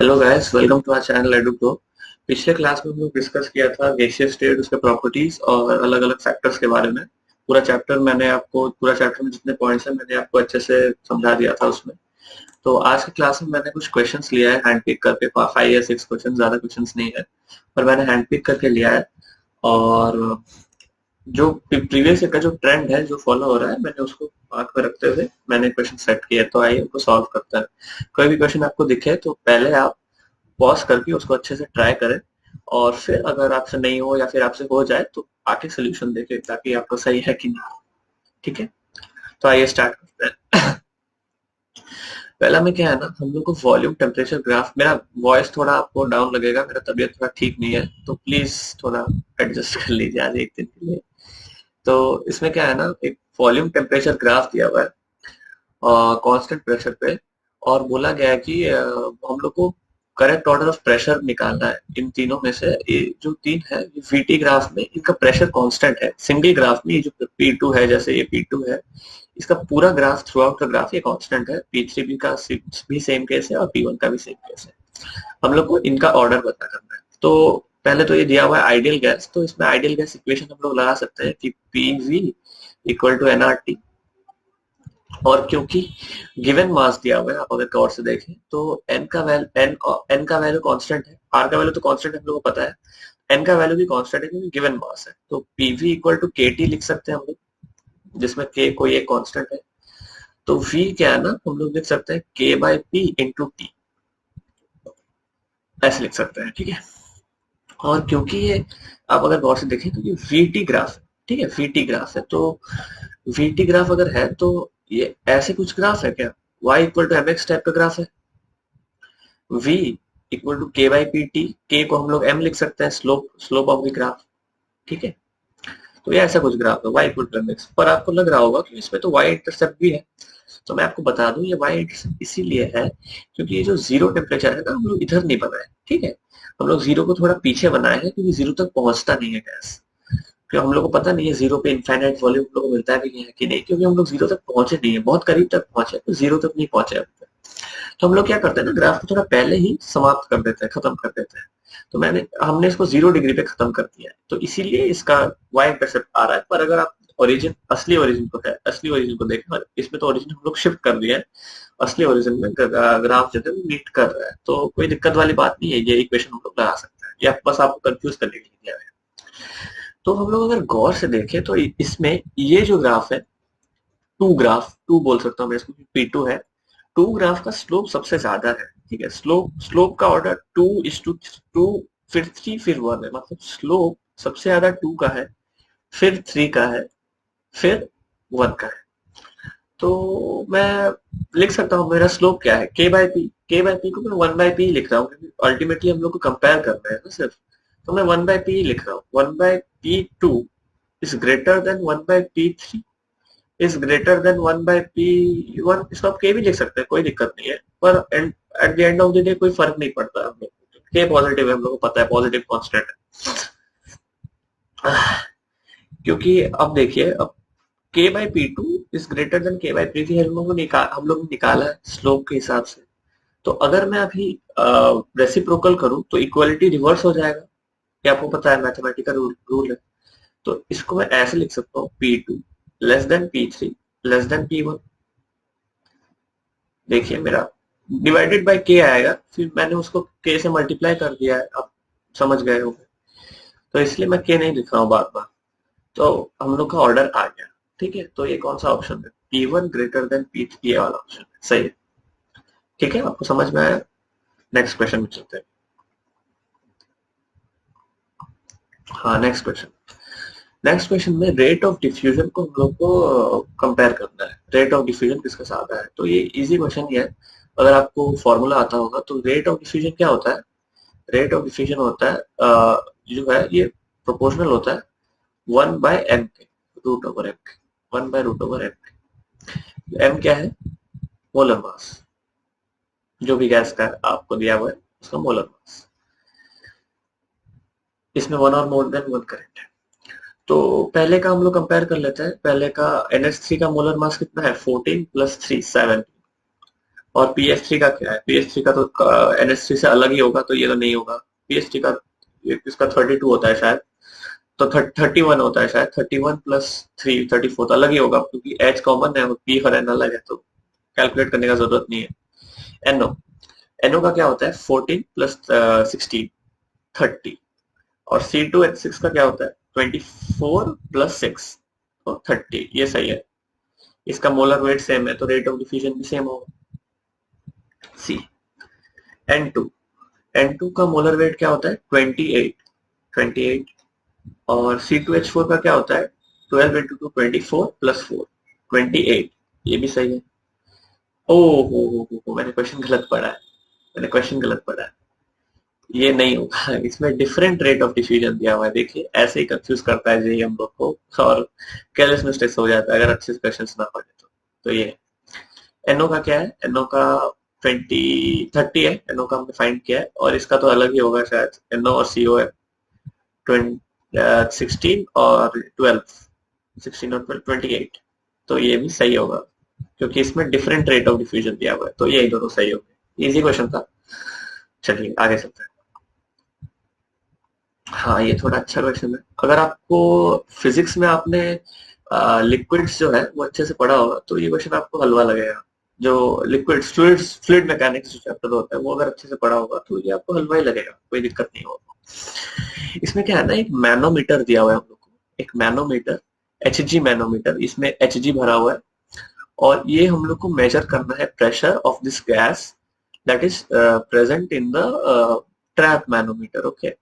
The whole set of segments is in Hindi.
Hello guys, welcome to our channel Edu Pro. पिछले क्लास में हम लोग डिस्कस किया था गैसियस स्टेट, उसके प्रॉपर्टीज और अलग अलग फैक्टर्स के बारे में। पूरा चैप्टर में जितने पॉइंट्स हैं मैंने आपको अच्छे से समझा दिया था उसमें। तो आज की क्लास में मैंने कुछ क्वेश्चंस लिया है हैंड पिक करके, 5 या 6 क्वेश्चन, ज्यादा क्वेश्चंस नहीं है पर मैंने हैंड पिक करके लिया है। और जो प्रीवियस ईयर का जो ट्रेंड है जो फॉलो हो रहा है, मैंने उसको आंख में रखते हुए मैंने क्वेश्चन सेट किया है। तो आइए उनको सॉल्व करते हैं। कोई भी क्वेश्चन आपको दिखे तो पहले आप पॉज करके उसको अच्छे से ट्राई करें, और फिर अगर आपसे नहीं हो या फिर आपसे हो जाए तो आके सोल्यूशन देखें ताकि आपको सही है कि नहीं। ठीक है, तो आइए स्टार्ट करते हैं। पहला में क्या है ना, हम लोग को वॉल्यूम टेम्परेचर ग्राफ। मेरा वॉइस थोड़ा आपको डाउन लगेगा, मेरा तबीयत थोड़ा ठीक नहीं है, तो प्लीज थोड़ा एडजस्ट कर लीजिए आज एक दिन के लिए। तो इसमें क्या है ना, एक वॉल्यूम टेम्परेचर ग्राफ दिया हुआ है कांस्टेंट प्रेशर पे, और बोला गया है कि हम लोग को करेक्ट ऑर्डर ऑफ प्रेशर निकालना है। इन तीनों में से ये जो तीन है, ये वीटी ग्राफ में इनका प्रेशर कांस्टेंट है। सिंगल ग्राफ में ये जो P2 है, जैसे ये P2 है, इसका पूरा ग्राफ, थ्रू आउट का ग्राफ ये कांस्टेंट है। P3 भी का भी सेम केस है और P1 का भी सेम केस है। हम लोग को इनका ऑर्डर पता करना है। तो पहले तो ये दिया हुआ है आइडियल गैस, तो इसमें आइडियल गैस इक्वेशन हम लोग लगा सकते हैं कि PV इक्वल टू nRT। और क्योंकि गिवन मास दिया हुआ है, आप अगर गौर से देखें तो एन का वैल्यू कांस्टेंट है, आर का वैल्यू तो कांस्टेंट हम लोग को पता है, एन का वैल्यू भी कांस्टेंट है क्योंकि गिवन मास है। तो पीवी इक्वल टू के टी लिख सकते हैं हम लोग, जिसमें के कोई एक कांस्टेंट है। तो वी क्या है ना, हम लोग लिख सकते हैं के बाई पी इंटू टी, ऐसे लिख सकते हैं। ठीक है, और क्योंकि ये आप अगर गौर से देखें तो ये वीटी ग्राफ है। ठीक है, वीटी ग्राफ है, तो वीटी ग्राफ अगर है तो ये ऐसे कुछ ग्राफ है क्या, y equal to mx type का ग्राफ है। v equal to K by P T, K को हम लोग m लिख सकते हैं, slope slope of the graph. ठीक है, तो ये ऐसा कुछ ग्राफ है y इक्वल टू mx। पर आपको लग रहा होगा कि इसमें तो y इंटरसेप्ट भी है, तो मैं आपको बता दूं ये y इंटरसेप्ट इसीलिए है क्योंकि ये जो जीरो टेम्परेचर है ना, हम लोग इधर नहीं बनाए। ठीक है, हम लोग जीरो को थोड़ा पीछे बनाए हैं क्योंकि जीरो तक पहुंचता नहीं है गैस। क्योंकि हम लोग को पता नहीं है जीरो पे इनफाइनाइट वॉल्यूम हम लोग को मिलता है भी नहीं है कि नहीं, क्योंकि हम लोग जीरो तक पहुंचे नहीं है, बहुत करीब तक पहुंचे तो जीरो तक नहीं पहुंचे अभी तक। तो हम लोग क्या करते हैं ना, ग्राफ को थोड़ा पहले ही समाप्त कर देते हैं, खत्म कर देते हैं। तो हमने इसको 0 डिग्री पे खत्म कर दिया है, तो इसीलिए इसका y इंटरसेप्ट आ रहा है। पर अगर आप असली ओरिजिन को देखें, इसमें तो ओरिजिन हम लोग शिफ्ट कर दिया है, असली ओरिजिन में ग्राफ जो है मीट कर रहा है, तो कोई दिक्कत वाली बात नहीं है। ये इक्वेशन हम लोग लगा सकते हैं, या बस आपको कंफ्यूज करने के लिए दिया है। तो हम लोग अगर गौर से देखें तो इसमें ये जो ग्राफ है, टू बोल सकता हूँ मैं इसको, P2 है। टू ग्राफ का स्लोप सबसे ज्यादा है। ठीक है, स्लोप का ऑर्डर 2:2, फिर 3, फिर 1 है। मतलब स्लोप सबसे ज्यादा 2 का है, फिर 3 का है, फिर 1 का है। तो मैं लिख सकता हूँ मेरा स्लोप क्या है, के बाई पी को मैं 1/p लिख रहा हूँ क्योंकि अल्टीमेटली हम लोग को कंपेयर कर रहे हैं ना सिर्फ। तो मैं 1/p लिख रहा हूँ। 1/p2 is greater than 1/p3 is greater than 1/p1। इसको आप के भी लिख सकते हैं, कोई दिक्कत नहीं है, पर at the end of the day कोई फर्क नहीं पड़ता। हम लोग के पॉजिटिव है, हम लोग को पता है पॉजिटिव कांस्टेंट है। क्योंकि अब देखिए, अब के by P2 is greater than के बाई P3 हम लोग ने निकाला है स्लोप के हिसाब से। तो अगर मैं अभी रेसिप्रोकल करूं तो इक्वालिटी रिवर्स हो जाएगा, ये आपको पता है, मैथमेटिकल रूल है। तो इसको मैं ऐसे लिख सकता हूँ, P2 less than P3 less than P1। देखिए मेरा डिवाइडेड बाय के आएगा, फिर मैंने उसको के से मल्टीप्लाई कर दिया है, आप समझ गए होंगे। तो इसलिए मैं के नहीं लिख रहा हूँ बार बार। तो हम लोग का ऑर्डर आ गया। ठीक है, तो ये कौन सा ऑप्शन है, P1 ग्रेटर देन P3, ये वाला ऑप्शन है, सही है। ठीक है, आपको समझ में आया। नेक्स्ट क्वेश्चन में चलते हैं। हाँ, नेक्स्ट क्वेश्चन में रेट ऑफ डिफ्यूजन को हम लोग को कंपेयर करना है। रेट ऑफ डिफ्यूजन किसका ज्यादा है, तो ये इजी क्वेश्चन ही है। अगर आपको फॉर्मूला आता होगा तो रेट ऑफ डिफ्यूजन क्या होता है, रेट ऑफ डिफ्यूजन होता है जो है ये प्रोपोर्शनल होता है 1/m के, रूट ओवर एम के, 1/√m के। m क्या है, मोलर मास। जो भी गैस का आपको दिया हुआ है उसका मोलर मास, इसमें 1 और मोर देन 1 करेक्ट है। तो पहले का हम लोग कंपेयर कर लेते हैं। पहले का NH3 का मोलर मास कितना है, 14 + 3 17। और पीएच3 का क्या है, पीएच3 का तो एनएच3 से अलग ही होगा, तो ये तो नहीं होगा। पीएच3 का इसका 32 होता है शायद, तो 31 होता है शायद, 31 प्लस 3 34 तो अलग ही होगा, क्योंकि एच कॉमन है, पी और एन अलग है, तो कैलकुलेट करने का जरूरत नहीं है। एनओ, एनओ का क्या होता है, 14 प्लस 16 30। और C2H6 का क्या होता है, 24 प्लस 6 तो 30। ये सही है, इसका मोलर वेट सेम है, तो रेट ऑफ डिफ्यूजन भी सेम होगा। सी। N2, N2 का मोलर वेट क्या होता है, 28 28। और C2H4 का क्या होता है, 12 इंटू 2 24 प्लस 4 28। ये भी सही है। ओ हो, मैंने क्वेश्चन गलत पढ़ा है, मैंने क्वेश्चन गलत पढ़ा है। ये नहीं होगा, इसमें डिफरेंट रेट ऑफ डिफ्यूजन दिया हुआ है, देखिए ऐसे ही कंफ्यूज करता है जी हम लोग को, और केयरलेस मिस्टेक्स हो जाता है अगर अच्छे से क्वेश्चन ना पढ़े तो ये एनओ का क्या है, एनओ का 30 है, एनओ का हमने फाइंड किया है, और इसका तो अलग ही होगा शायद, एनओ और सीओ है 16 और 12, 16 और 12 28। तो ये भी सही होगा, क्योंकि इसमें डिफरेंट रेट ऑफ डिफ्यूजन दिया हुआ है, तो ये दोनों सही हो गए। इजी क्वेश्चन था। चलिए आगे चलते हैं। हाँ ये थोड़ा अच्छा क्वेश्चन है। अगर आपको फिजिक्स में आपने लिक्विड्स जो है वो अच्छे से पढ़ा होगा, तो ये क्वेश्चन आपको हलवा लगेगा। जो लिक्विड फ्लूइड्स, फ्लूइड मैकेनिक्स जो चैप्टर होता है, वो अगर अच्छे से पढ़ा होगा तो ये आपको हलवा ही लगेगा, कोई दिक्कत नहीं होगा। इसमें क्या है ना, एक मैनोमीटर दिया हुआ है हम लोग को, एक मैनोमीटर, एच जी मैनोमीटर, इसमें एच जी भरा हुआ है, और ये हम लोग को मेजर करना है pressure of this gas that is present in the trap manometer. Okay,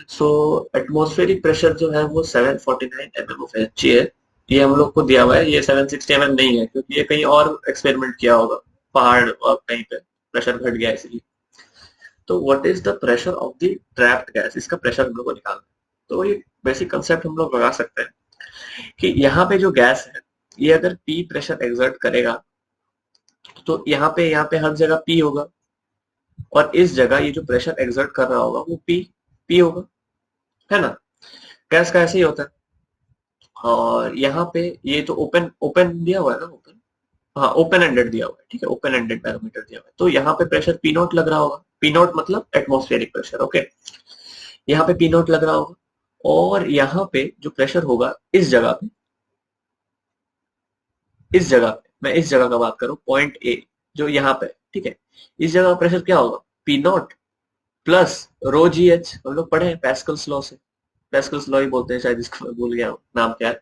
so atmospheric pressure जो है वो 749 mm ऑफ एच है। ये हम लोग को दिया हुआ है, ये 760 mm नहीं है, क्योंकि ये कहीं और एक्सपेरिमेंट किया होगा, पहाड़ और कहीं पे प्रेशर घट गया इसलिए। तो what is the pressure of the trapped gas, इसका प्रेशर हम लोग को निकालना है। तो ये बेसिक कंसेप्ट हम लोग लगा सकते हैं कि यहाँ पे जो गैस है, ये अगर पी प्रेशर एक्सर्ट करेगा, तो यहाँ पे हर जगह पी होगा, और इस जगह ये जो प्रेशर एक्सर्ट कर रहा होगा वो पी पी होगा, है ना। गैस का ऐसे ही होता है। और यहाँ पे ये तो ओपन ओपन दिया हुआ है ना, ओपन, हाँ ओपन एंडेड दिया हुआ है, ठीक है, ओपन एंडेड बैरोमीटर दिया हुआ है, तो यहाँ पे प्रेशर पी नॉट लग रहा होगा, पी नॉट मतलब एटमॉस्फेरिक प्रेशर। ओके, यहाँ पे पी नॉट लग रहा होगा, और यहाँ पे जो प्रेशर होगा इस जगह पे, इस जगह पे, मैं इस जगह का बात करूं, पॉइंट ए जो यहाँ पे, ठीक है, इस जगह का प्रेशर क्या होगा, P not plus row ji H, हम लोग पढ़े हैं पैस्कल्स लॉ से, पैस्कल्स लॉ ही बोलते हैं शायद इसको, मैं भूल गया हूँ नाम क्या है।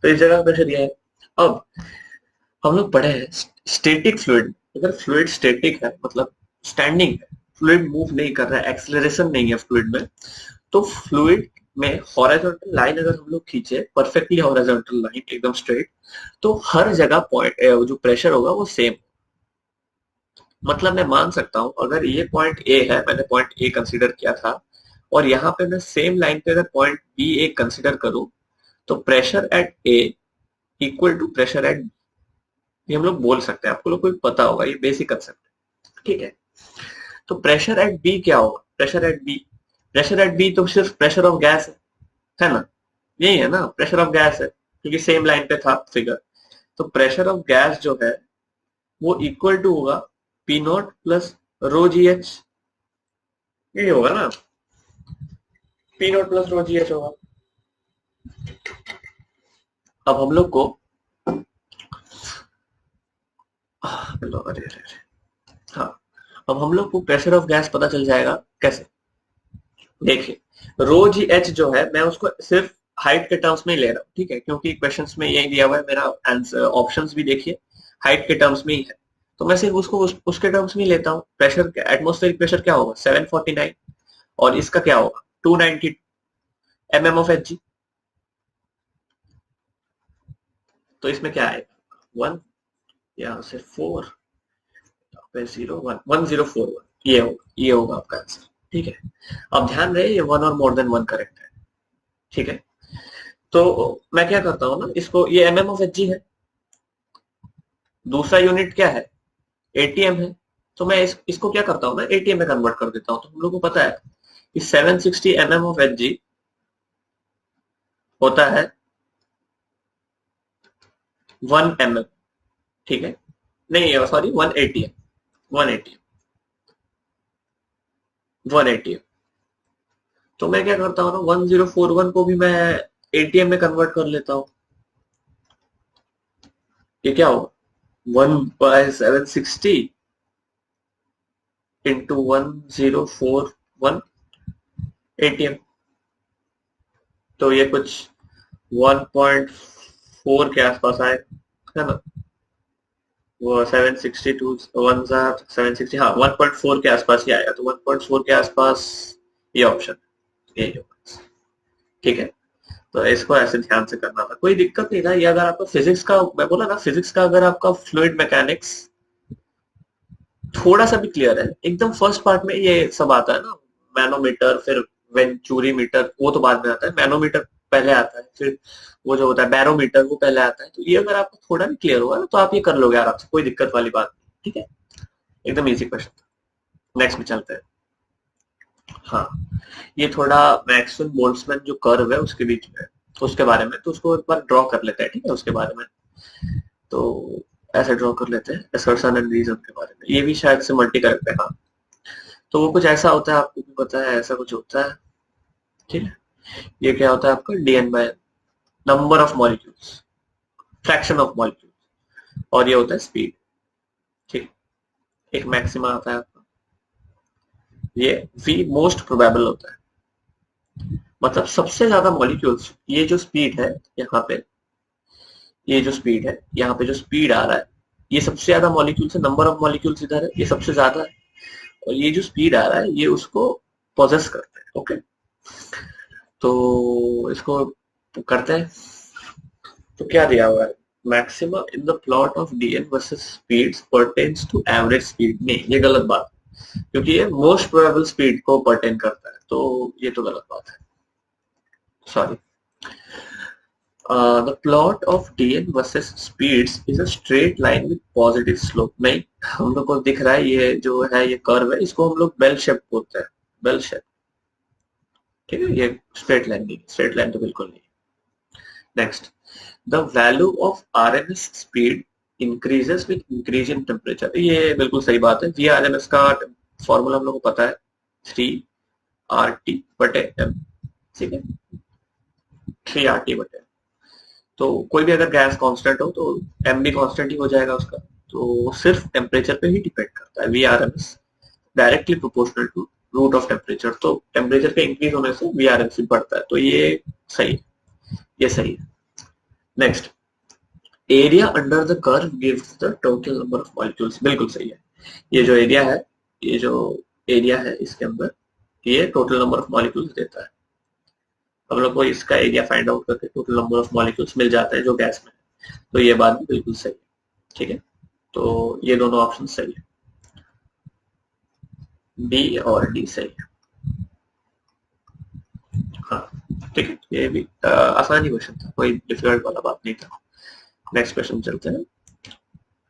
तो इस जगह का प्रेशर यह है। अब हम लोग पढ़े हैं स्टैटिक फ्लूइड, अगर फ्लूइड स्टैटिक है मतलब स्टैंडिंग है, फ्लूइड मूव नहीं कर रहा है, एक्सेलरेशन नहीं है फ्लूइड में, तो फ्लूइड में हॉरिजॉन्टल लाइन अगर हम लोग खींचे, परफेक्टली हॉरिजॉन्टल लाइन एकदम स्ट्रेट, तो हर जगह पॉइंट जो प्रेशर होगा वो सेम। मतलब मैं मान सकता हूं अगर ये पॉइंट ए है, मैंने पॉइंट ए कंसीडर किया था, और यहाँ पे मैं सेम लाइन पे अगर पॉइंट बी ए कंसीडर करूं, तो pressure at A equal to pressure at, ये हम लोग बोल सकते हैं, आपको लोग को भी पता होगा, ये बेसिक कंसेप्ट है, ठीक है। तो प्रेशर एट बी क्या होगा, pressure at B, pressure at B तो सिर्फ प्रेशर ऑफ गैस है ना, यही है ना, प्रेशर ऑफ गैस है, क्योंकि सेम लाइन पे था फिगर। तो प्रेशर ऑफ गैस जो है वो इक्वल टू होगा P not plus row ji H, यही होगा ना, P not plus row ji H होगा। अब हम लोग को अरे अरे अरे, हाँ, अब हम लोग को प्रेशर ऑफ गैस पता चल जाएगा कैसे, देखिए रो जी एच जो है मैं उसको सिर्फ हाइट के टर्म्स में ही ले रहा हूँ, ठीक है, क्योंकि क्वेश्चंस में यही दिया हुआ है, मेरा आंसर ऑप्शंस भी देखिए हाइट के टर्म्स में ही है, तो मैं सिर्फ उसको उसके टर्म्स में ही लेता हूँ। प्रेशर, एटमॉस्फेरिक प्रेशर क्या होगा 749, और इसका क्या होगा 290 mm ऑफ एच जी, तो इसमें क्या आएगा 1, यहाँ से 4 पे 0 1 1041, ये होगा आपका आंसर, ठीक है। अब ध्यान रहे ये 1 और मोर देन 1 करेक्ट है, ठीक है। तो मैं क्या करता हूँ ना, इसको, ये mm ऑफ एच जी है, दूसरा यूनिट क्या है एटीएम है, तो मैं इसको क्या करता हूँ ना एटीएम में कन्वर्ट कर देता हूँ। तो हम लोग को पता है कि 760 mm ऑफ एच जी होता है 1 mm, ठीक है, नहीं सॉरी 180 है, 180 180। तो मैं क्या करता हूँ ना, 1041 को भी मैं एटीएम में कन्वर्ट कर लेता हूँ। ये क्या होगा, 1/760 इंटू 1041 एटीएम। तो ये कुछ 1.4 के आसपास आए, है ना। वो 762 760, हाँ 1.4 के आसपास ही आएगा। तो 1.4 के आसपास ये ऑप्शन यही होगा, ठीक है। तो इसको ऐसे ध्यान से करना था, कोई दिक्कत नहीं था। ये अगर आपको फिजिक्स का, मैं बोला ना फिजिक्स का, अगर आपका फ्लूइड मैकेनिक्स थोड़ा सा भी क्लियर है, एकदम फर्स्ट पार्ट में ये सब आता है ना, मैनोमीटर, फिर वेंचुरी मीटर, वो तो बाद में आता है, मैनोमीटर पहले आता है, फिर वो जो होता है बैरोमीटर वो पहले आता है। तो ये अगर आपको थोड़ा भी क्लियर होगा ना तो आप ये कर लोगे आराम से, कोई दिक्कत वाली बात नहीं, ठीक है। एकदम इजी क्वेश्चन। नेक्स्ट में चलते हैं। हाँ, ये थोड़ा मैक्सवेल बोल्ट्जमैन जो कर्व है उसके बीच में, उसके बारे में, तो उसको एक बार ड्रॉ कर लेते हैं, ठीक है, उसके बारे में। तो ऐसे ड्रॉ कर लेते हैं, असर्शन एंड रीजन के बारे में। ये भी शायद से मल्टी करेक्ट है, हाँ। तो वो कुछ ऐसा होता है, आपको भी पता है, ऐसा कुछ होता है, ठीक है। ये क्या होता है आपका, dn by number of molecules, fraction of molecules, और ये होता है स्पीड, ठीक। एक मैक्सिमा आता है आपका, ये v मोस्ट प्रोबेबल होता है, मतलब सबसे ज्यादा मॉलिक्यूल्स, ये जो स्पीड है यहाँ पे, ये जो स्पीड है यहाँ पे, जो स्पीड आ रहा है, ये सबसे ज्यादा मॉलिक्यूल्स है, नंबर ऑफ मॉलिक्यूल्स इधर है, ये सबसे ज्यादा है, और ये जो स्पीड आ रहा है ये उसको पोजेस करते हैं, ओके। तो इसको करते हैं। तो क्या दिया हुआ है, maxima in the plot of dn versus speeds pertains to average speed. नहीं, ये गलत बात है, क्योंकि ये मोस्ट प्रोबेबल स्पीड को परटेन करता है, तो ये तो गलत बात है, sorry. The plot of dn versus speeds is a straight line with positive slope। नहीं, हम लोग को दिख रहा है ये जो है, ये कर्व है, इसको हम लोग बेल शेप बोलते हैं, बेल शेप, ठीक है। ये स्ट्रेट लाइन नहीं, स्ट्रेट लाइन तो बिल्कुल नहीं। Next, the value of RMS speed increases with increase in temperature. ये बिल्कुल सही बात है। VRMS का फॉर्मूला हम लोग को पता है, 3RT/m, ठीक है, 3RT/m। तो कोई भी अगर गैस कांस्टेंट हो तो m भी कांस्टेंट ही हो जाएगा उसका। तो सिर्फ टेम्परेचर पे ही डिपेंड करता है। VRMS directly proportional to root of temperature. तो टेम्परेचर के इंक्रीज होने से VRMS भी बढ़ता है, तो ये सही है, ये सही है। Next, area under the curve gives the total number of molecules. बिल्कुल सही है। ये जो एरिया है, ये जो एरिया है इसके अंदर, ये टोटल नंबर ऑफ मॉलिक्यूल्स देता है। हम लोग को इसका एरिया फाइंड आउट करके टोटल नंबर ऑफ मॉलिक्यूल्स मिल जाता है जो गैस में है। तो ये बात भी बिल्कुल सही है, ठीक है। तो ये दोनों ऑप्शन सही है, बी और डी सही है, हाँ, ठीक है। ये भी आसान ही क्वेश्चन था, कोई डिफिकल्ट वाला बात नहीं था। नेक्स्ट क्वेश्चन चलते हैं।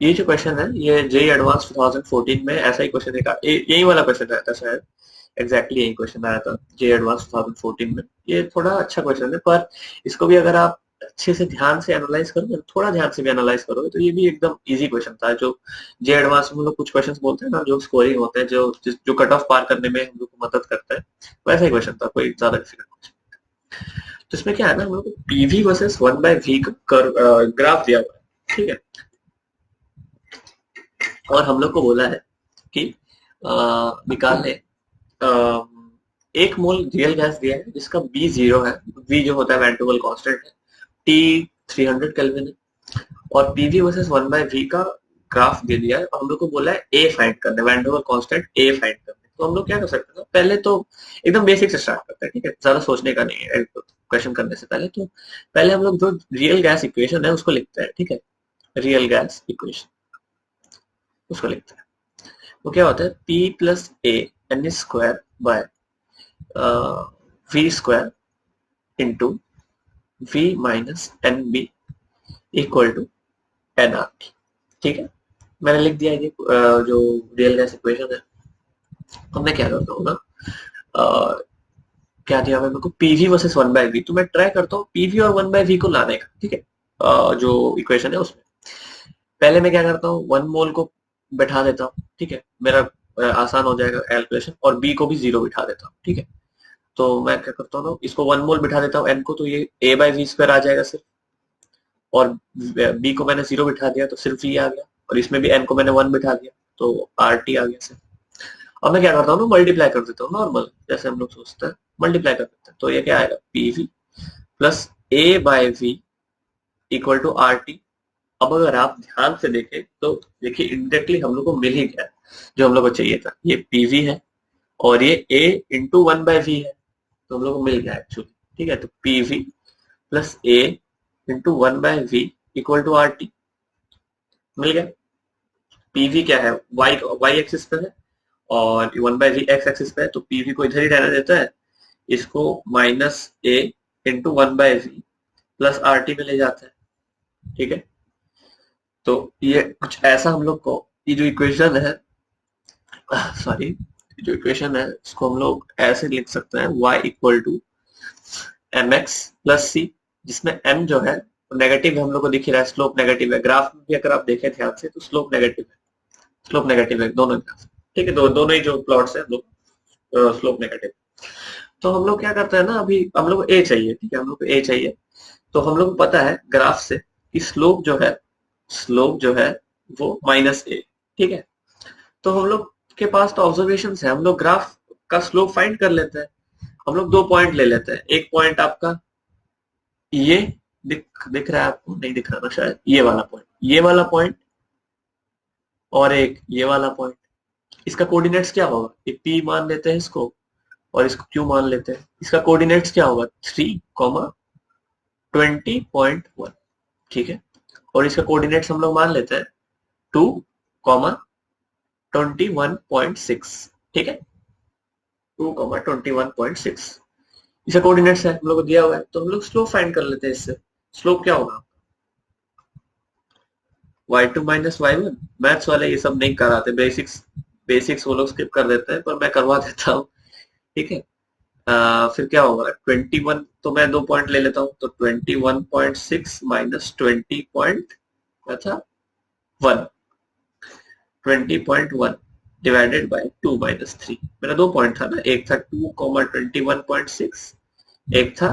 ये जो क्वेश्चन है, ये जेई एडवांस 2014 में ऐसा ही क्वेश्चन है, यही वाला क्वेश्चन आया था शायद, एग्जैक्टली यही क्वेश्चन आया था जेई एडवांस 2014 में। ये थोड़ा अच्छा क्वेश्चन है, पर इसको भी अगर आप अच्छे से ध्यान से एनालाइज करोगे, थोड़ा ध्यान से भी एनालाइज करोगे, तो ये भी एकदम इजी क्वेश्चन था। जो जेई एडवांस में लोग कुछ क्वेश्चन बोलते हैं ना, जो स्कोरिंग होते हैं, जो कट ऑफ पार करने में हम लोग को मदद करता है, वैसा ही क्वेश्चन था, कोई ज्यादा डिफिकल्ट क्वेश्चन। तो इसमें क्या है ना, हम लोग को पीवी वर्सेस 1/v का ग्राफ दिया हुआ है, ठीक है। और हम लोग को बोला है कि निकाल ले एक मोल रियल गैस दिया है जिसका बी 0 है, वी जो होता है वैन डर वाल्स कांस्टेंट है, टी 300 केल्विन है, और पीवी वर्सेस 1/v का ग्राफ दे दिया है, और हम लोग को बोला है ए फाइंड करना, वैन डर वाल्स कांस्टेंट ए फाइंड करना। तो हम लोग क्या कर सकते हैं, पहले तो एकदम बेसिक से स्टार्ट करते हैं, ठीक है, ज्यादा सोचने का नहीं है क्वेश्चन करने से पहले। तो पहले हम लोग जो रियल गैस इक्वेशन है उसको लिखते हैं, ठीक है, रियल गैस इक्वेशन उसको लिखते हैं। वो क्या होता है, P plus A N square by V square into V minus N B equal to N R T, ठीक है। मैंने लिख दिया ये जो रियल गैस इक्वेशन है। तो मैं क्या करता हूँ ना, क्या दिया हुआ है मेरे को, पीवी वर्सेस 1/v। तो मैं ट्राई करता हूँ पीवी और 1/v को लाने का, ठीक है। जो इक्वेशन है उसमें पहले मैं क्या करता हूँ, 1 मोल को बैठा देता हूँ, ठीक है, मेरा आसान हो जाएगा कैलकुलेशन, और बी को भी 0 बिठा देता हूँ, ठीक है। तो मैं क्या करता हूँ, इसको 1 मोल बिठा देता हूँ एन को, तो ये a बाई वी स्क्वायर आ जाएगा सिर्फ, और बी को मैंने 0 बिठा दिया तो सिर्फ ये आ गया, और इसमें भी एन को मैंने 1 बिठा दिया तो आर टी आ गया सिर्फ। अब मैं क्या करता हूँ, मल्टीप्लाई कर देता हूँ नॉर्मल, जैसे हम लोग सोचते हैं मल्टीप्लाई कर देते हैं, तो ये क्या आएगा, P V plus A by V equal to R T. अब अगर आप ध्यान से देखें तो देखिए इंडायरेक्टली हम लोग को मिल ही गया जो हम लोग को चाहिए था, ये पीवी है और ये a इंटू 1/v है, तो हम लोग को मिल गया एक्चुअली, ठीक है। तो PV plus a into 1/v equal to R T मिल गया। पीवी क्या है, y एक्सिस पे है और 1/v x एक्सिस पे है, तो पीवी को इधर ही रहने देता है, इसको minus a into 1/v plus R T में ले जाता है, ठीक है। तो ये कुछ ऐसा हम लोग को, ये जो इक्वेशन है, सॉरी, जो इक्वेशन है इसको हम लोग ऐसे लिख सकते हैं, y equal to M X plus C, जिसमें m जो है नेगेटिव हम लोग को दिख रहा है, स्लोप नेगेटिव है, ग्राफ में भी अगर आप देखें ध्यान से तो स्लोप नेगेटिव है, स्लोप नेगेटिव है दोनों ग्राफ, ठीक है, दोनों ही जो प्लॉट्स है लोग स्लोप नेगेटिव। तो हम लोग क्या करते हैं ना, अभी हम लोग a चाहिए, ठीक है, हम लोग को a चाहिए, तो हम लोग को पता है ग्राफ से कि स्लोप जो है वो माइनस a, ठीक है। तो हम लोग के पास तो ऑब्जर्वेशन है, हम लोग ग्राफ का स्लोप फाइंड कर लेते हैं। हम लोग 2 पॉइंट ले लेते हैं, एक पॉइंट आपका ये दिख रहा है आपको, नहीं दिख रहा ना शायद, ये वाला पॉइंट और एक ये वाला पॉइंट। इसका कोऑर्डिनेट्स क्या होगा, ये p मान लेते हैं इसको और इसको q मान लेते हैं, इसका कोऑर्डिनेट्स क्या होगा 3,20.1, ठीक है। और इसका कोऑर्डिनेट्स हम लोग मान लेते हैं 2,21.6, ठीक है, 2,21.6 इसका कोऑर्डिनेट्स है, हम लोग को दिया हुआ है, तो हम लोग स्लोप फाइंड कर लेते हैं इससे। स्लोप क्या होगा, y2 माइनस y1। मैथ्स वाले ये सब नहीं कराते, बेसिक्स वो लोग स्किप कर देते हैं, पर मैं करवा देता हूँ, ठीक है। फिर क्या होगा 21, तो मैं 2 पॉइंट ले लेता हूँ, तो 21.6 माइनस 20.1 डिवाइडेड बाय 2 माइनस 3। मेरा 2 पॉइंट था ना, एक था 2,21.6, एक था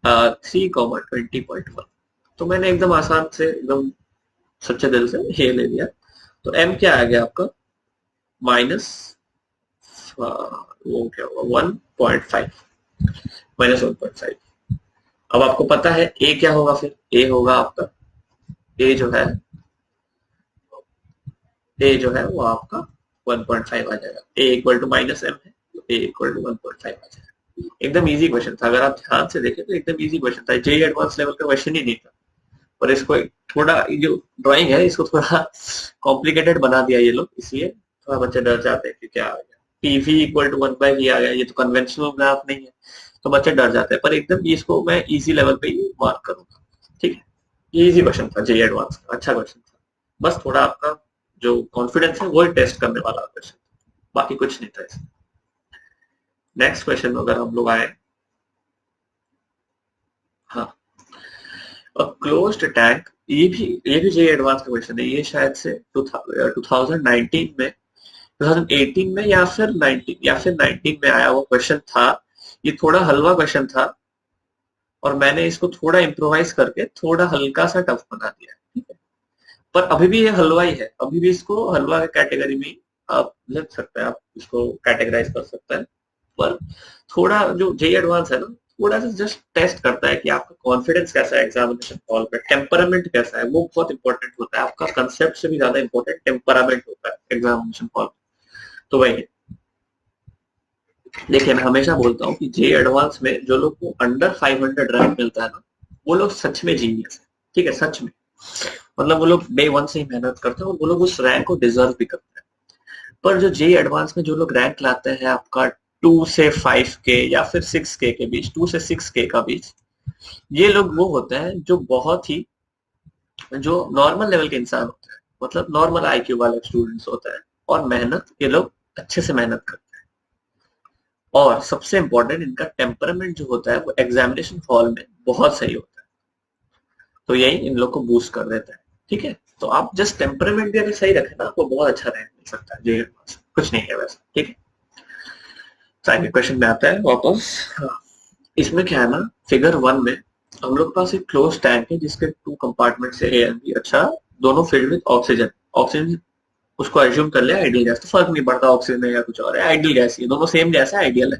3,20.1। तो मैंने एकदम आसान से, एकदम सच्चे दिल से ये ले लिया। तो m क्या आ गया आपका, माइनस वो क्या होगा 1.5, माइनस 1.5। अब आपको पता है a क्या होगा, फिर a होगा आपका, a जो है वो आपका 1.5 आ जाएगा, a equal to minus m है, तो a इक्वल टू 1.5 आ जाएगा। एकदम इजी क्वेश्चन था, अगर आप ध्यान से देखें तो एकदम इजी क्वेश्चन था, जेईई एडवांस लेवल का क्वेश्चन ही नहीं था। और इसको थोड़ा, जो ड्राइंग है इसको थोड़ा कॉम्प्लिकेटेड बना दिया ये लोग, इसलिए थोड़ा बच्चे डर जाते हैं कि क्या आ गया, पीवी इक्वल टू 1/v आ गया, ये तो कन्वेंशनल ग्राफ नहीं है, तो बच्चे डर जाते हैं। पर एकदम इसको मैं इजी लेवल पे ही मार्क करूंगा, ठीक है। ये इजी क्वेश्चन था जेईई एडवांस का, अच्छा क्वेश्चन था, बस थोड़ा आपका जो कॉन्फिडेंस है वो टेस्ट करने वाला क्वेश्चन, बाकी कुछ नहीं था इसमें। नेक्स्ट क्वेश्चन में अगर हम लोग आए, हाँ, क्लोज्ड टैंक, ये भी जेईई एडवांस का क्वेश्चन है, ये शायद से 2019 में, 2018 में या फिर 19 में आया हुआ क्वेश्चन था। ये थोड़ा हलवा क्वेश्चन था और मैंने इसको थोड़ा इम्प्रोवाइज करके थोड़ा हल्का सा टफ बना दिया, ठीक है। पर अभी भी ये हलवा ही है, अभी भी इसको हलवा के कैटेगरी में आप लिख सकते हैं, आप इसको कैटेगराइज कर सकते हैं। पर थोड़ा जो जेईई एडवांस है ना, थोड़ा सा जस्ट टेस्ट करता है कि आपका कॉन्फिडेंस कैसा है एग्जामिनेशन हॉल पे, टेम्परामेंट कैसा है, वो बहुत इंपॉर्टेंट होता है। आपका कंसेप्ट से भी ज्यादा इंपॉर्टेंट टेम्परामेंट होता है एग्जामिनेशन हॉल। तो वही देखिए, मैं हमेशा बोलता हूँ कि जेईई एडवांस में जो लोग को अंडर 500 रैंक मिलता है ना, वो लोग सच में जीनियस है, ठीक है, सच में। मतलब वो लोग डे 1 से ही मेहनत करते हैं और वो लोग उस रैंक को डिजर्व भी करते हैं। पर जो जेईई एडवांस में जो लोग रैंक लाते हैं आपका 2 से 5K या फिर 6K के बीच, 2 से 6K का बीच, ये लोग वो होते हैं जो बहुत ही, जो नॉर्मल लेवल के इंसान होते हैं, मतलब नॉर्मल आईक्यू वाले स्टूडेंट्स होते हैं, और मेहनत ये लोग अच्छे से मेहनत करते हैं। और सबसे इंपॉर्टेंट, इनका टेम्परामेंट जो होता है वो एग्जामिनेशन हॉल में बहुत सही होता है, तो यही इन लोग को बूस्ट कर देता है, ठीक है। तो आप जस्ट टेम्परामेंट भी अगर सही रखें ना, आपको बहुत अच्छा रैंक मिल सकता है जे कुछ नहीं है वैसे, ठीक है। आगे क्वेश्चन में आता है वापस। हाँ, इसमें क्या है ना, फिगर 1 में हम लोग के पास एक क्लोज टैंक है जिसके 2 कंपार्टमेंट है ए एंड बी। अच्छा, दोनों फिल्ड विद ऑक्सीजन। ऑक्सीजन उसको एज्यूम कर लिया आइडियल गैस, तो फर्क नहीं पड़ता ऑक्सीजन है या कुछ और है, आइडियल गैस है, दोनों सेम गैस है, आइडियल है।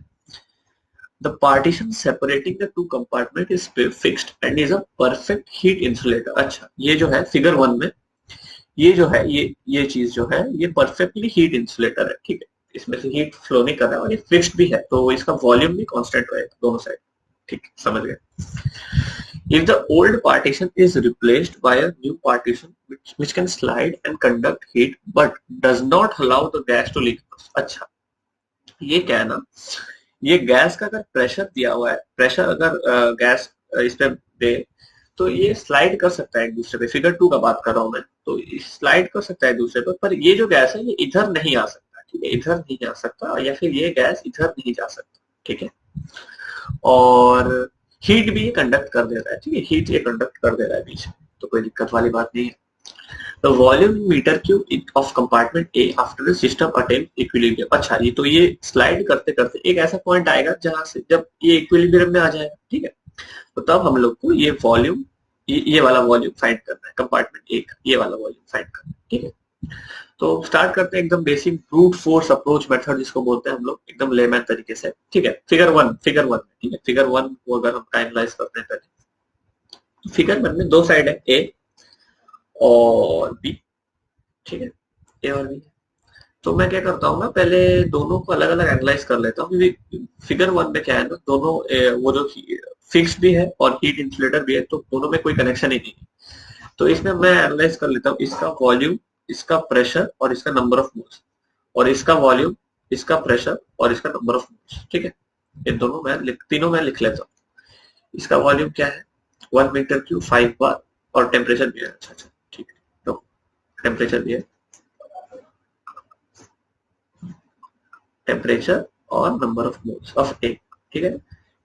The partition separating the 2 compartment is fixed and is a perfect heat insulator. अच्छा, ये जो है फिगर 1 में, ये जो है ये चीज जो है ये परफेक्टली हीट इंसुलेटर है, ठीक है। इसमें से हीट फ्लो नहीं कर रहा है और ये फिक्स्ड भी है, तो इसका वॉल्यूम भी कांस्टेंट रहेगा दोनों साइड, ठीक, समझ गए। If the old partition is replaced by a new partition which can slide and conduct heat but does not allow the gas to leak. अच्छा, ये क्या है ना, ये गैस का अगर प्रेशर दिया हुआ है, प्रेशर अगर गैस इस पे दे तो ये स्लाइड कर सकता है एक दूसरे पे। फिगर 2 का बात कर रहा हूं मैं, तो स्लाइड कर सकता है एक दूसरे पर ये जो गैस है ये इधर नहीं आ सकता, ठीक है, इधर नहीं आ सकता, या फिर ये गैस इधर नहीं जा सकता, ठीक है। और हीट भी ये कंडक्ट कर दे रहा है, ठीक है, हीट ये कंडक्ट कर दे रहा है बीच में, तो कोई दिक्कत वाली बात नहीं है। The volume meter cube of compartment A after the system attain equilibrium. अच्छा, ये तो ये स्लाइड करते करते एक ऐसा पॉइंट आएगा जहां से जब ये इक्विलिब्रियम में आ जाएगा, ठीक है, तो तब हम लोग को ये वॉल्यूम, ये वाला वॉल्यूम फाइंड करना है कंपार्टमेंट ए का, ये वाला वॉल्यूम फाइंड करना है, ठीक है। तो स्टार्ट करते हैं एकदम basic brute force approach method जिसको बोलते हैं हम लोग, एकदम लेमैन तरीके से, ठीक है। फिगर 1 ठीक है, फिगर 1 को अगर हम एनालाइज करते हैं पहले, फिगर 1 में 2 साइड है, ए और बी, ठीक है, ए और बी। तो मैं क्या करता हूँ ना, पहले दोनों को अलग अलग एनालाइज कर लेता हूँ, क्योंकि फिगर 1 में क्या है ना, दोनों वो जो फिक्स भी है और हीट इंसुलेटर भी है, तो दोनों में कोई कनेक्शन ही नहीं है। तो इसमें मैं एनालाइज कर लेता हूँ इसका वॉल्यूम, इसका प्रेशर और इसका नंबर ऑफ मोल्स, और इसका वॉल्यूम, इसका प्रेशर और इसका नंबर ऑफ मोल्स, ठीक है। ये दोनों मैं तीनों मैं लिख लेता हूँ। इसका वॉल्यूम क्या है, 1 मीटर क्यूब 5 बार, और टेम्परेचर भी है। अच्छा, ठीक है, तो टेम्परेचर भी है, टेम्परेचर और number of moles of A, ठीक है।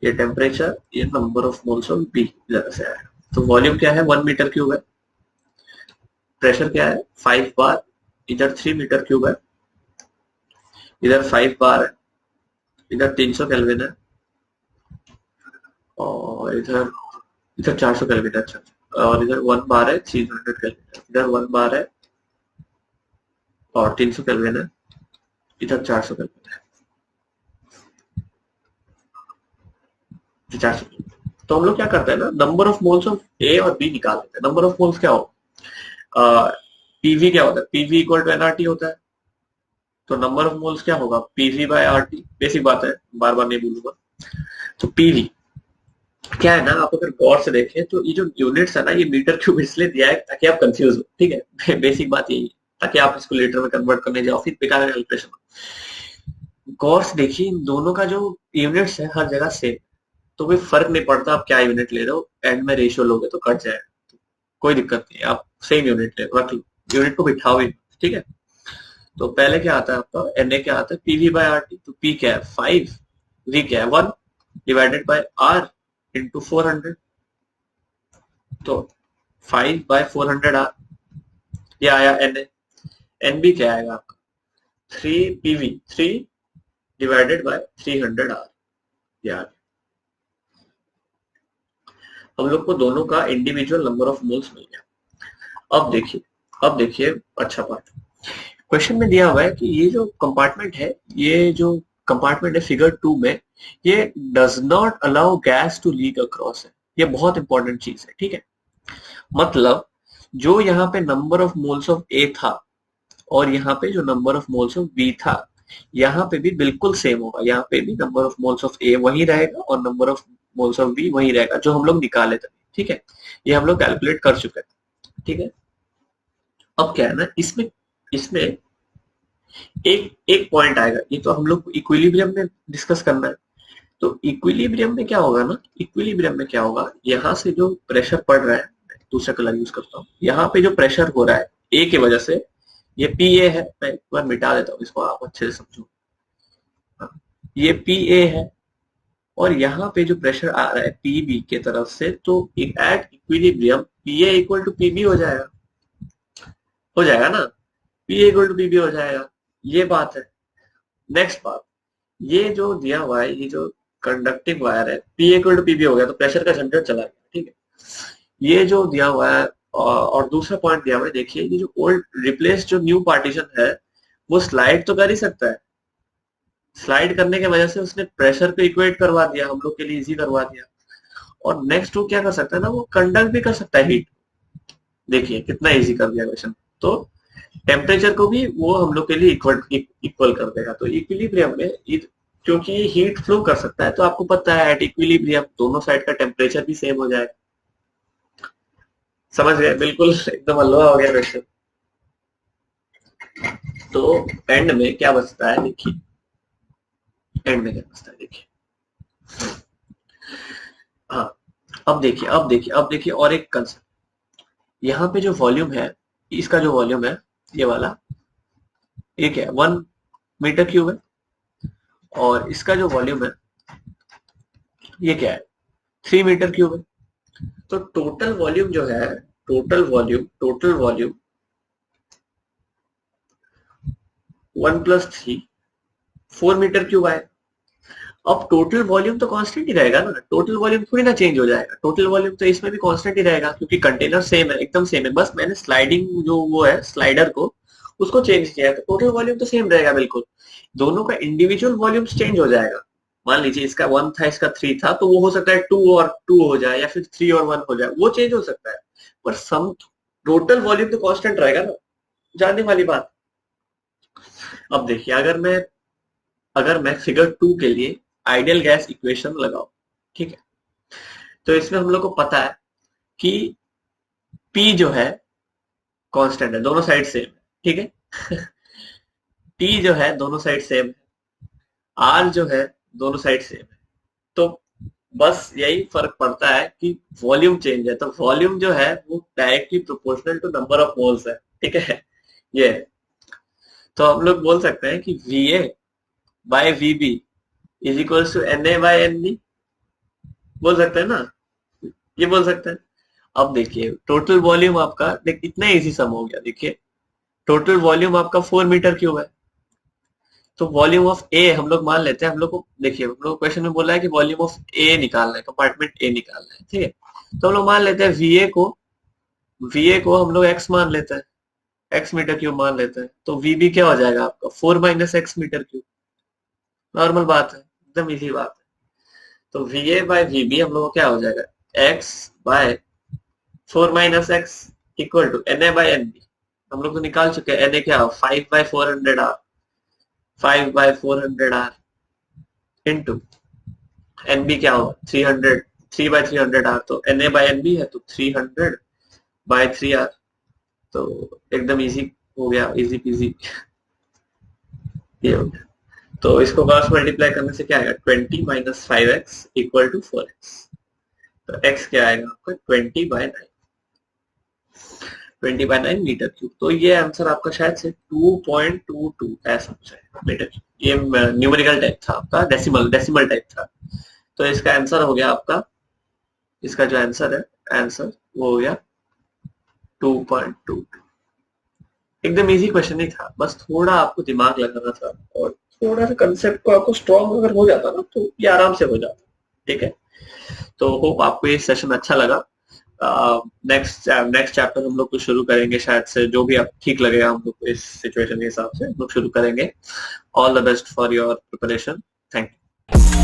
ये टेम्परेचर, ये number of moles of B इधर से आया। तो वॉल्यूम क्या है, 1 मीटर क्यूब है, प्रेशर क्या है 5 बार, इधर 3 मीटर क्यूब है, इधर 5 बार है, इधर 300 केल्विन है, और इधर 400 केल्विन है। अच्छा, और इधर 1 बार है, 300 केल्विन है, इधर 1 बार है और 300 केल्विन है, इधर 400 केल्विन है, 400। तो हम लोग क्या करते हैं ना, नंबर ऑफ मोल्स ऑफ ए और बी निकाल लेते हैं। नंबर ऑफ मोल्स क्या हो, पीवी क्या होता है, पीवी इक्वल टू एनआरटी होता है, तो नंबर ऑफ मोल्स क्या होगा, पीवी बाय आरटी, बेसिक बात है, बार बार नहीं बोलूंगा। तो पीवी क्या है ना, आप अगर गौर से देखें तो ये जो यूनिट्स है ना, ये मीटर क्यूब इसलिए दिया है ताकि आप कंफ्यूज हो, ठीक है। बेसिक बात यही है, ताकि आप इसको लीटर में कन्वर्ट करने जाओ फिर बेकार कैलकुलेशन। गौर से देखिए, इन दोनों का जो यूनिट्स है हर जगह सेम, तो कोई फर्क नहीं पड़ता आप क्या यूनिट ले रहे हो, एंड में रेशियो लोगे तो कट जाएगा, कोई दिक्कत नहीं है, आप सेम यूनिट ले रख लो, यूनिट को बिठाओ ही, ठीक है। तो पहले क्या आता है आपका, एन ए क्या आता है, पीवी बाय आर टी, तो पी क्या है 5, वी क्या है 1 डिवाइडेड बाय आर इंटू 400, तो 5 बाय 400 आर, ये आया एन ए। एन बी क्या आएगा आपका 3 पीवी 3 डिवाइडेड बाय 300 आर, यार हम लोग को दोनों का इंडिविजुअल नंबर ऑफ मोल्स मिल गया। अब देखिए अच्छा पार्ट, क्वेश्चन में दिया हुआ है कि ये जो कंपार्टमेंट है, ये जो कंपार्टमेंट है फिगर 2 में, ये does not allow gas to leak across है। ये बहुत इंपॉर्टेंट चीज है, ठीक है। मतलब जो यहाँ पे number of moles of A था और यहाँ पे जो number of moles of B था, यहाँ पे भी बिल्कुल सेम होगा, यहाँ पे भी number of moles of A वही रहेगा और number of moles of B वही रहेगा जो हम लोग निकाले थे, ठीक है। ये हम लोग कैलकुलेट कर चुके हैं, ठीक है। अब क्या है ना, इसमें एक पॉइंट आएगा, ये तो हम लोग इक्विलिब्रियम में डिस्कस करना है। तो इक्विलिब्रियम में क्या होगा ना, इक्विलिब्रियम में क्या होगा, यहाँ से जो प्रेशर पड़ रहा है, दूसरा कलर यूज करता हूँ, यहाँ पे जो प्रेशर हो रहा है ए की वजह से, ये पी ए है, मैं एक बार मिटा देता हूँ इसको, आप अच्छे से समझो, ये पी ए है, और यहाँ पे जो प्रेशर आ रहा है पी बी के तरफ से, तो at equilibrium P A equal to P B हो जाएगा, हो जाएगा ना, पी इक्वल टू पीबी हो जाएगा, ये बात है। नेक्स्ट बात, ये जो दिया हुआ है, ये जो कंडक्टिंग वायर है, पी इक्वल टू पीबी हो गया तो प्रेशर का जनरेट चला गया, ठीक है। ये जो दिया हुआ है और दूसरा पॉइंट दिया हुआ है, देखिए ये जो ओल्ड रिप्लेस जो न्यू पार्टीशन है वो स्लाइड तो कर ही सकता है, स्लाइड करने की वजह से उसने प्रेशर को इक्वेट करवा दिया, हम लोग के लिए इजी करवा दिया। और नेक्स्ट वो क्या कर सकता है ना, वो कंडक्ट भी कर सकता है हीट। देखिए कितना इजी कर दिया क्वेश्चन। तो टेम्परेचर को भी वो हम लोग के लिए इक्वल कर देगा। तो इक्विलिब्रियम में क्योंकि ये हीट फ्लो कर सकता है तो आपको पता है एट इक्विलिब्रियम दोनों साइड का टेम्परेचर भी सेम हो जाएगा। समझ गए, बिल्कुल एकदम हलवा हो गया क्वेश्चन। तो एंड में क्या बचता है, देखिए एंड में क्या बचता है, देखिए हाँ, अब देखिए और एक कंसेप्ट, यहाँ पे जो वॉल्यूम है, इसका जो वॉल्यूम है ये वाला, ये क्या है 1 मीटर क्यूब है, और इसका जो वॉल्यूम है ये क्या है 3 मीटर क्यूब है। तो टोटल वॉल्यूम जो है, टोटल वॉल्यूम 1 + 3 4 मीटर क्यूब आए। अब टोटल वॉल्यूम तो कांस्टेंट ही रहेगा ना, टोटल वॉल्यूम थोड़ी ना चेंज हो जाएगा, टोटल वॉल्यूम तो इसमें भी कांस्टेंट ही रहेगा क्योंकि कंटेनर सेम है, एकदम सेम है, बस मैंने स्लाइडिंग जो वो है स्लाइडर को उसको चेंज किया है, तो टोटल वॉल्यूम तो सेम रहेगा बिल्कुल। दोनों का इंडिविजुअल वॉल्यूम चेंज हो जाएगा। मान लीजिए इसका 1 था, इसका 3 था, तो वो हो सकता है 2 और 2 हो जाए या फिर 3 और 1 हो जाए, वो चेंज हो सकता है, पर सम टोटल वॉल्यूम तो कांस्टेंट रहेगा ना, जानने वाली बात। अब देखिए अगर मैं फिगर 2 के लिए आइडियल गैस इक्वेशन लगाऊं, ठीक है, तो इसमें हम लोग को पता है कि P जो है कांस्टेंट है, दोनों साइड सेम है, ठीक है। T जो है दोनों साइड सेम है, R जो है दोनों साइड सेम है। तो बस यही फर्क पड़ता है कि वॉल्यूम चेंज है, तो वॉल्यूम जो है वो directly proportional to number of moles है, ठीक है। ये है। तो हम लोग बोल सकते हैं कि VA/VB is equals to NA/NB, बोल सकते हैं ना, ये बोल सकते हैं। अब देखिए टोटल वॉल्यूम आपका इतना इजी सम हो गया, देखिए टोटल वॉल्यूम आपका 4 मीटर क्यूब है, तो वॉल्यूम ऑफ ए हम लोग मान लेते हैं, हम लोग को देखिए हम लोग क्वेश्चन में बोला है कि वॉल्यूम ऑफ ए निकालना है, कंपार्टमेंट ए निकालना है, ठीक है। तो हम लोग मान लेते हैं वीए को हम लोग एक्स मान लेते हैं, एक्स मीटर क्यूब मान लेते हैं, तो वीबी क्या हो जाएगा आपका 4 - x मीटर क्यूब। नॉर्मल बात है, एकदम इजी बात है। तो VA/VB हम लोग को क्या हो जाएगा x/4 - x equal to NA/NB। हम लोग तो निकाल चुके हैं, NA क्या 5/400R, 5/400R इंटू NB क्या होगा 300, 3/300R, तो NA/NB है तो 300/3R। तो एकदम इजी हो गया, इजी पीजी, ये हो गया। तो इसको क्रॉस मल्टीप्लाई करने से क्या आएगा 20 - 5x इक्वल टू 4x। तो x क्या आएगा आपका 20/9 मीटर क्यूब। तो ये आंसर आपका शायद से 2.22 ऐसा हो जाएगा मीटर क्यूब। ये न्यूमेरिकल टाइप था आपका, डेसिमल टाइप था। तो इसका आंसर हो गया आपका, इसका जो आंसर है, आंसर वो हो गया 2.22। एकदम इजी क्वेश्चन ही था, बस थोड़ा आपको दिमाग लगाना था और थोड़ा सा कंसेप्ट को आपको स्ट्रॉन्ग अगर हो जाता ना तो ये आराम से हो जाता, ठीक है। तो होप आपको ये सेशन अच्छा लगा। नेक्स्ट चैप्टर हम लोग को शुरू करेंगे शायद से, जो भी आप ठीक लगेगा हम लोग को इस सिचुएशन के हिसाब से हम लोग शुरू करेंगे। All the best for your preparation, thank you.